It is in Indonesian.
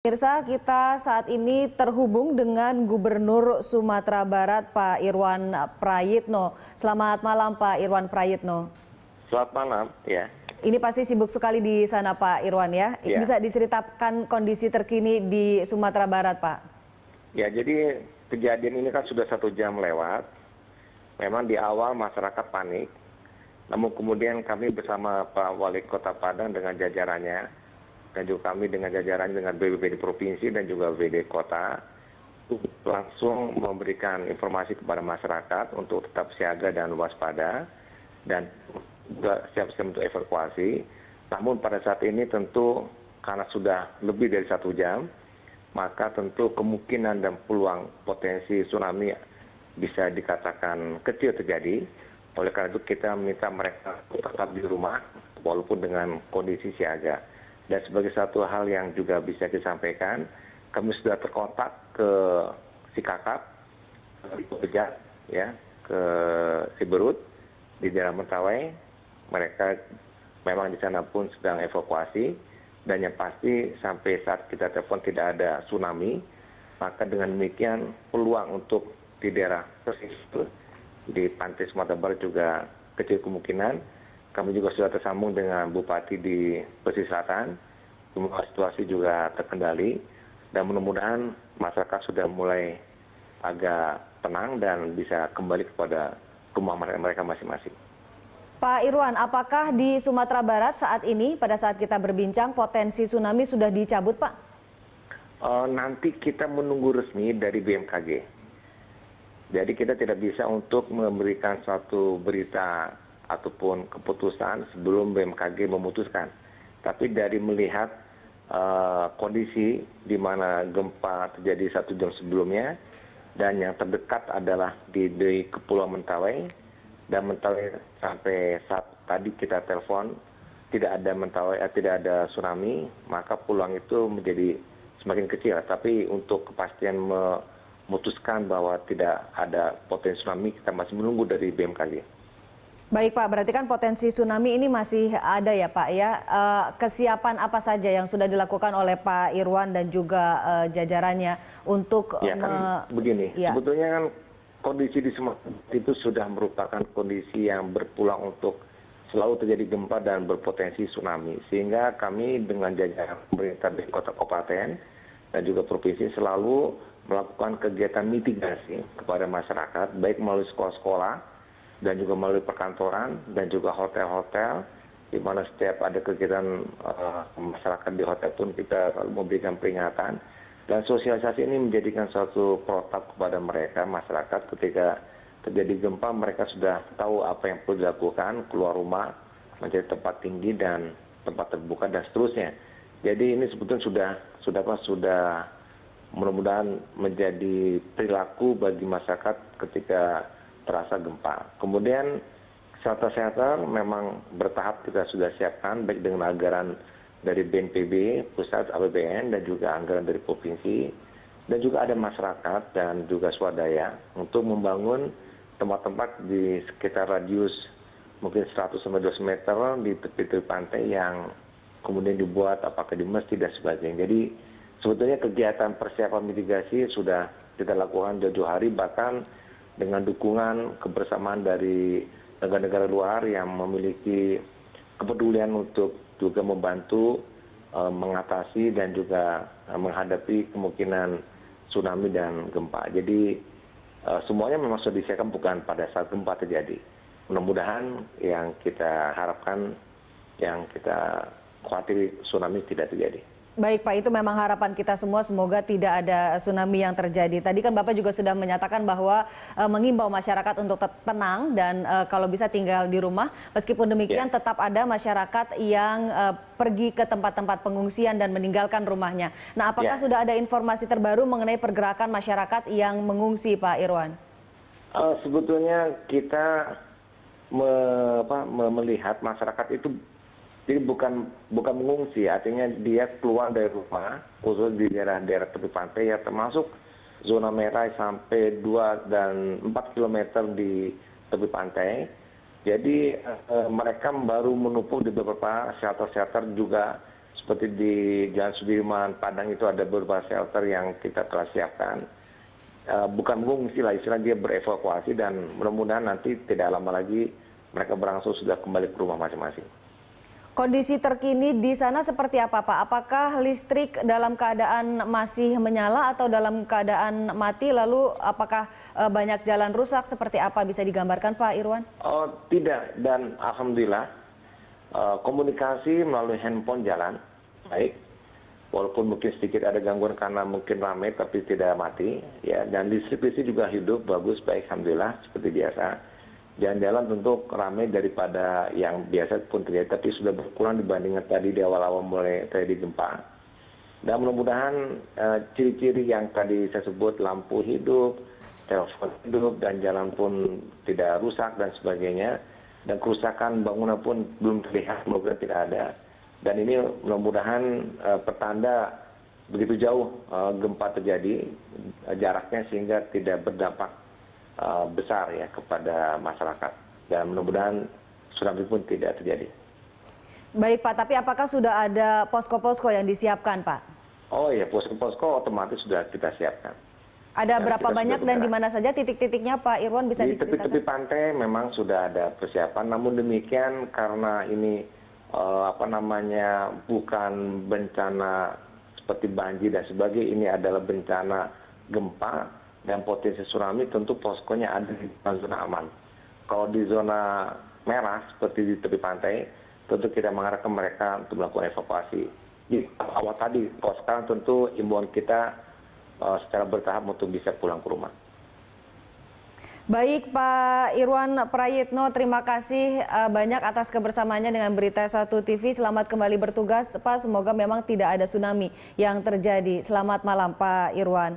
Pemirsa, kita saat ini terhubung dengan Gubernur Sumatera Barat, Pak Irwan Prayitno. Selamat malam, Pak Irwan Prayitno. Selamat malam, ya. Ini pasti sibuk sekali di sana, Pak Irwan, ya. Bisa diceritakan kondisi terkini di Sumatera Barat, Pak? Ya, jadi kejadian ini kan sudah 1 jam lewat. Memang di awal masyarakat panik, namun kemudian kami bersama Pak Wali Kota Padang dengan jajarannya, dan juga kami dengan jajaran dengan BPBD Provinsi dan juga BPBD Kota langsung memberikan informasi kepada masyarakat untuk tetap siaga dan waspada dan juga siap-siap untuk evakuasi. Namun pada saat ini tentu karena sudah lebih dari 1 jam, maka tentu kemungkinan dan peluang potensi tsunami bisa dikatakan kecil terjadi. Oleh karena itu kita minta mereka tetap di rumah walaupun dengan kondisi siaga. Dan sebagai satu hal yang juga bisa disampaikan, kami sudah terkontak ke Sikakap, ke ya, ke Siberut di daerah Mentawai. Mereka memang di sana pun sedang evakuasi, dan yang pasti sampai saat kita telepon tidak ada tsunami. Maka dengan demikian peluang untuk di daerah pesisir di pantai Sumatera Barat juga kecil kemungkinan. Kami juga sudah tersambung dengan Bupati di Pesisir Selatan. Semua situasi juga terkendali dan mudah-mudahan masyarakat sudah mulai agak tenang dan bisa kembali kepada rumah mereka masing-masing. Pak Irwan, apakah di Sumatera Barat saat ini pada saat kita berbincang potensi tsunami sudah dicabut, Pak? Nanti kita menunggu resmi dari BMKG. Jadi kita tidak bisa untuk memberikan suatu berita ataupun keputusan sebelum BMKG memutuskan. Tapi dari melihat kondisi di mana gempa terjadi 1 jam sebelumnya, dan yang terdekat adalah di Kepulauan Mentawai, dan Mentawai sampai saat tadi kita telepon tidak ada tidak ada tsunami, maka peluang itu menjadi semakin kecil. Tapi untuk kepastian memutuskan bahwa tidak ada potensi tsunami, kita masih menunggu dari BMKG. Baik Pak, berarti kan potensi tsunami ini masih ada ya Pak ya. Kesiapan apa saja yang sudah dilakukan oleh Pak Irwan dan juga jajarannya untuk begini, sebetulnya kan kondisi di Sumatera itu sudah merupakan kondisi yang berpulang untuk selalu terjadi gempa dan berpotensi tsunami. Sehingga kami dengan jajaran pemerintah di kota kabupaten dan juga provinsi selalu melakukan kegiatan mitigasi kepada masyarakat, baik melalui sekolah-sekolah, dan juga melalui perkantoran dan juga hotel-hotel, di mana setiap ada kegiatan masyarakat di hotel pun kita selalu memberikan peringatan. Dan sosialisasi ini menjadikan suatu protap kepada mereka, masyarakat, ketika terjadi gempa mereka sudah tahu apa yang perlu dilakukan, keluar rumah, mencari tempat tinggi dan tempat terbuka dan seterusnya. Jadi ini sebetulnya sudah mudah-mudahan menjadi perilaku bagi masyarakat ketika terasa gempa. Kemudian shelter memang bertahap kita sudah siapkan, baik dengan anggaran dari BNPB, pusat APBN, dan juga anggaran dari provinsi, dan juga ada masyarakat dan juga swadaya untuk membangun tempat-tempat di sekitar radius mungkin 100-200 meter di tepi-tepi pantai yang kemudian dibuat apakah di masjid dan sebagainya. Jadi sebetulnya kegiatan persiapan mitigasi sudah kita lakukan jauh-jauh hari, bahkan dengan dukungan kebersamaan dari negara-negara luar yang memiliki kepedulian untuk juga membantu mengatasi dan juga menghadapi kemungkinan tsunami dan gempa. Jadi semuanya memang sudah disiapkan bukan pada saat gempa terjadi. Mudah-mudahan yang kita harapkan, yang kita khawatir tsunami tidak terjadi. Baik Pak, itu memang harapan kita semua, semoga tidak ada tsunami yang terjadi. Tadi kan Bapak juga sudah menyatakan bahwa mengimbau masyarakat untuk tenang dan kalau bisa tinggal di rumah. Meskipun demikian tetap ada masyarakat yang pergi ke tempat-tempat pengungsian dan meninggalkan rumahnya. Nah, apakah sudah ada informasi terbaru mengenai pergerakan masyarakat yang mengungsi, Pak Irwan? Sebetulnya kita melihat masyarakat itu jadi bukan mengungsi, artinya dia keluar dari rumah, khusus di daerah-daerah tepi pantai, ya termasuk zona merah sampai 2 dan 4 km di tepi pantai. Jadi mereka baru menumpuk di beberapa shelter juga seperti di Jalan Sudirman, Padang itu ada beberapa shelter yang kita telah siapkan. Bukan mengungsi lah, istilah dia berevakuasi dan mudah-mudahan nanti tidak lama lagi mereka berangsur sudah kembali ke rumah masing-masing. Kondisi terkini di sana seperti apa, Pak? Apakah listrik dalam keadaan masih menyala atau dalam keadaan mati? Lalu apakah banyak jalan rusak? Seperti apa bisa digambarkan, Pak Irwan? Oh, tidak, dan alhamdulillah komunikasi melalui handphone jalan baik. Walaupun mungkin sedikit ada gangguan karena mungkin ramai tapi tidak mati, ya. Dan listrik juga hidup bagus, baik, alhamdulillah seperti biasa. Jalan-jalan tentu ramai daripada yang biasa pun terjadi, tapi sudah berkurang dibandingkan tadi di awal-awal mulai terjadi gempa. Dan mudah-mudahan ciri-ciri yang tadi saya sebut, lampu hidup, telepon hidup, dan jalan pun tidak rusak dan sebagainya. Dan kerusakan bangunan pun belum terlihat, mudah-mudahan tidak ada. Dan ini mudah-mudahan pertanda begitu jauh gempa terjadi jaraknya sehingga tidak berdampak besar ya kepada masyarakat, dan mudah-mudahan tsunami pun tidak terjadi. Baik Pak, tapi apakah sudah ada posko-posko yang disiapkan Pak? Oh iya, posko-posko otomatis sudah kita siapkan. Ada berapa banyak dan di mana saja titik-titiknya Pak Irwan, bisa diceritakan? Di tepi-tepi pantai memang sudah ada persiapan, namun demikian karena ini bukan bencana seperti banjir dan sebagainya, ini adalah bencana gempa dan potensi tsunami, tentu poskonya ada di zona aman. Kalau di zona merah seperti di tepi pantai, tentu kita mengarahkan mereka untuk melakukan evakuasi. Di awal tadi, kalau sekarang tentu imbauan kita secara bertahap untuk bisa pulang ke rumah. Baik Pak Irwan Prayitno, terima kasih banyak atas kebersamaannya dengan Berita 1 TV. Selamat kembali bertugas Pak, semoga memang tidak ada tsunami yang terjadi. Selamat malam Pak Irwan.